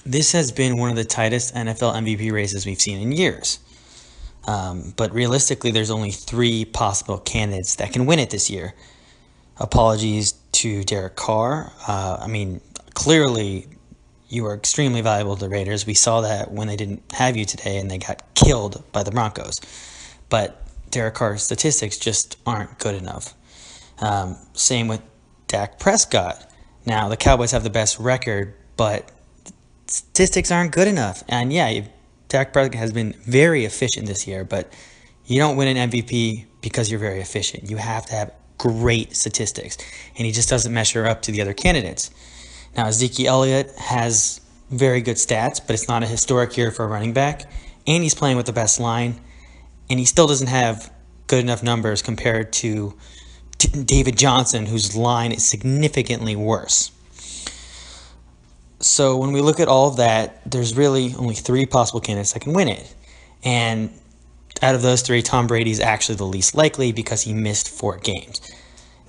This has been one of the tightest NFL MVP races we've seen in years. But realistically, there's only three possible candidates that can win it this year. Apologies to Derek Carr. Clearly, you are extremely valuable to the Raiders. We saw that when they didn't have you today and they got killed by the Broncos. But Derek Carr's statistics just aren't good enough. Same with Dak Prescott. Now, the Cowboys have the best record, but statistics aren't good enough. And yeah, Dak Prescott has been very efficient this year, but you don't win an MVP because you're very efficient. You have to have great statistics, and he just doesn't measure up to the other candidates. Now, Ezekiel Elliott has very good stats, but it's not a historic year for a running back, and he's playing with the best line, and he still doesn't have good enough numbers compared to David Johnson, whose line is significantly worse. So when we look at all of that, there's really only three possible candidates that can win it. And out of those three, Tom Brady is actually the least likely because he missed 4 games.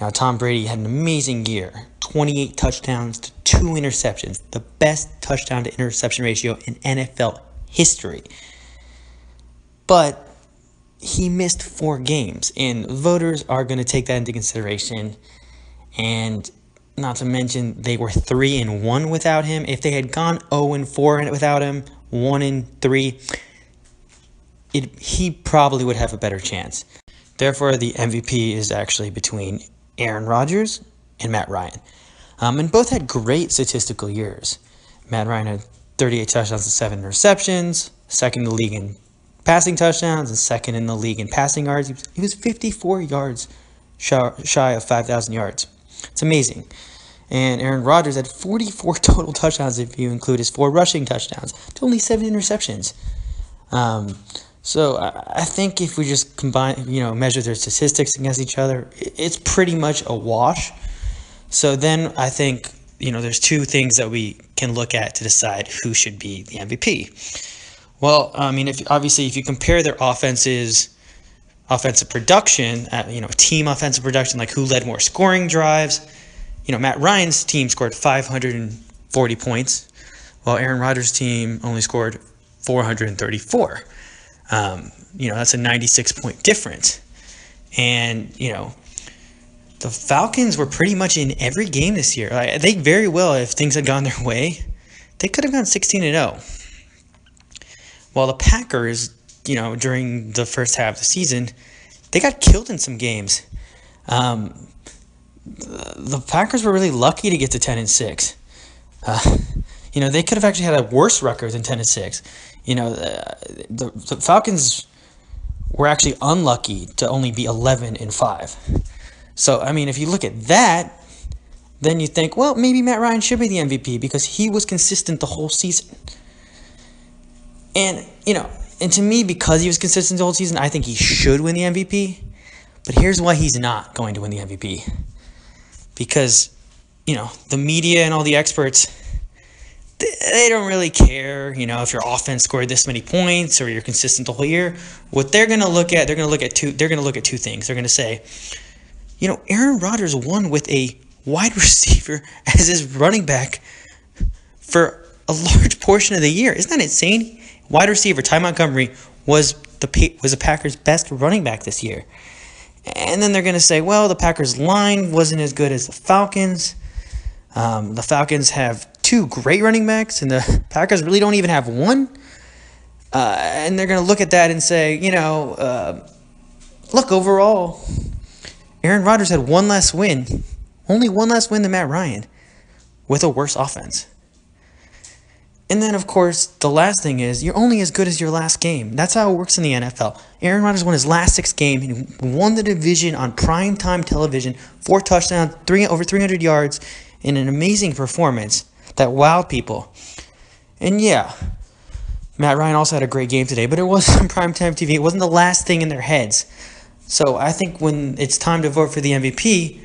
Now, Tom Brady had an amazing year, 28 touchdowns to 2 interceptions, the best touchdown to interception ratio in NFL history. But he missed 4 games, and voters are going to take that into consideration. And not to mention, they were 3-1 without him. If they had gone 0-4 without him, 1-3, he probably would have a better chance. Therefore, the MVP is actually between Aaron Rodgers and Matt Ryan. And both had great statistical years. Matt Ryan had 38 touchdowns and 7 interceptions, second in the league in passing touchdowns, and second in the league in passing yards. He was 54 yards shy of 5,000 yards. It's amazing. And Aaron Rodgers had 44 total touchdowns if you include his 4 rushing touchdowns to only 7 interceptions. So I think if we just combine, measure their statistics against each other, it's pretty much a wash. So then I think, there's 2 things that we can look at to decide who should be the MVP. Well, if you compare their offensive production, team offensive production, like who led more scoring drives, Matt Ryan's team scored 540 points, while Aaron Rodgers' team only scored 434. That's a 96-point difference. And, the Falcons were pretty much in every game this year. They very well, if things had gone their way, they could have gone 16-0. While the Packers, during the first half of the season, they got killed in some games. The Packers were really lucky to get to 10-6. They could have actually had a worse record than 10-6. The Falcons were actually unlucky to only be 11-5. So, if you look at that, then you think, well, maybe Matt Ryan should be the MVP because he was consistent the whole season. And, and to me, because he was consistent the whole season, I think he should win the MVP. But here's why he's not going to win the MVP. Because, the media and all the experts, they don't really care, if your offense scored this many points or you're consistent the whole year. What they're going to look at, they're going to look at two things. They're going to say, Aaron Rodgers won with a wide receiver as his running back for a large portion of the year. Isn't that insane? Wide receiver Ty Montgomery was the Packers' best running back this year. And then they're going to say, well, the Packers' line wasn't as good as the Falcons. The Falcons have 2 great running backs, and the Packers really don't even have one. And they're going to look at that and say, look, overall, Aaron Rodgers had one less win, only one less win than Matt Ryan, with a worse offense. And then, of course, the last thing is you're only as good as your last game. That's how it works in the NFL. Aaron Rodgers won his last 6 games and won the division on primetime television, 4 touchdowns, over 300 yards, in an amazing performance that wowed people. And yeah, Matt Ryan also had a great game today, but it wasn't on primetime TV. It wasn't the last thing in their heads. So I think when it's time to vote for the MVP,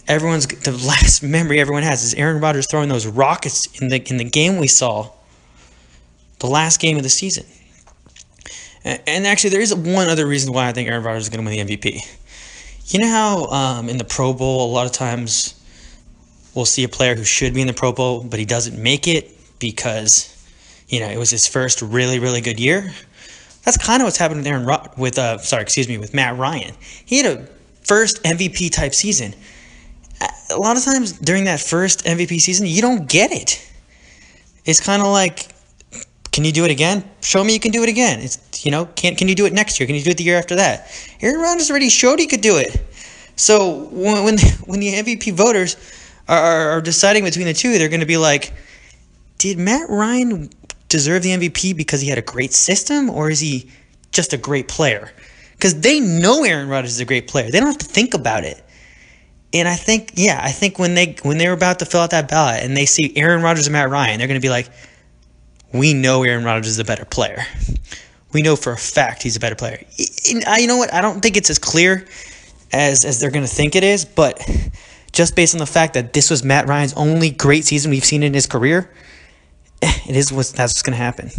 the last memory everyone has is Aaron Rodgers throwing those rockets in the game we saw, the last game of the season. And actually, there is one other reason why I think Aaron Rodgers is going to win the MVP. You know how in the Pro Bowl, a lot of times we'll see a player who should be in the Pro Bowl, but he doesn't make it because It was his first really, really good year. That's kind of what's happened with with Matt Ryan. He had a first MVP type season. A lot of times during that first MVP season, you don't get it. It's kind of like, can you do it again? Show me you can do it again. It's can you do it next year? Can you do it the year after that? Aaron Rodgers already showed he could do it. So when the MVP voters are deciding between the two, they're going to be like, did Matt Ryan deserve the MVP because he had a great system, or is he just a great player? Because they know Aaron Rodgers is a great player. They don't have to think about it. And I think when they're about to fill out that ballot and they see Aaron Rodgers and Matt Ryan, they're going to be like, we know Aaron Rodgers is a better player. We know for a fact he's a better player. You know what? I don't think it's as clear as they're going to think it is, but just based on the fact that this was Matt Ryan's only great season we've seen in his career, that's what's going to happen.